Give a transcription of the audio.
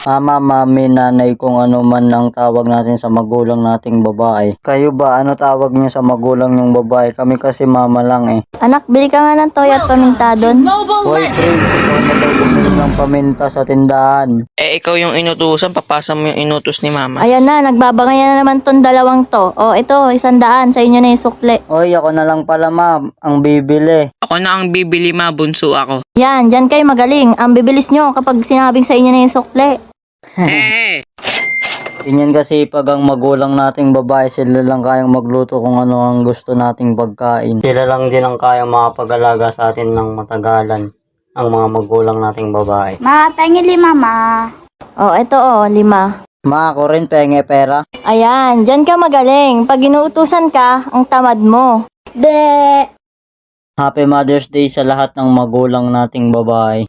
Mama, mami, nanay, kung ano man ang tawag natin sa magulang nating babae. Kayo ba, ano tawag niyo sa magulang yung babae? Kami kasi mama lang eh. Anak, bili ka nga ng toyo at paminta doon. Hoy, Prince, ikaw na daw bumili ng paminta sa tindahan. Ikaw yung inutusan, papasa mo yung inutos ni mama. Ayan na, nagbabangayan na naman tong dalawang to. O, ito, 100. Sa inyo na yung sukle. Hoy, ako na lang pala, ma'am, ang bibili. Ako na ang bibili, ma, bunso ako. Yan, dyan kayo magaling. Ang bibilis nyo kapag sinabing sa inyo na yung sukle. Ganyan kasi pag ang magulang nating babae, sila lang kayang magluto kung ano ang gusto nating pagkain. Sila lang din ang kayang makapag-alaga sa atin ng matagalan, ang mga magulang nating babae. Ma, pengi 5 ma. O, ito 5. Ma, ako rin penge pera. Ayan, dyan ka magaling. Pag inuutusan ka, ang tamad mo. Be. Happy Mother's Day sa lahat ng magulang nating babae.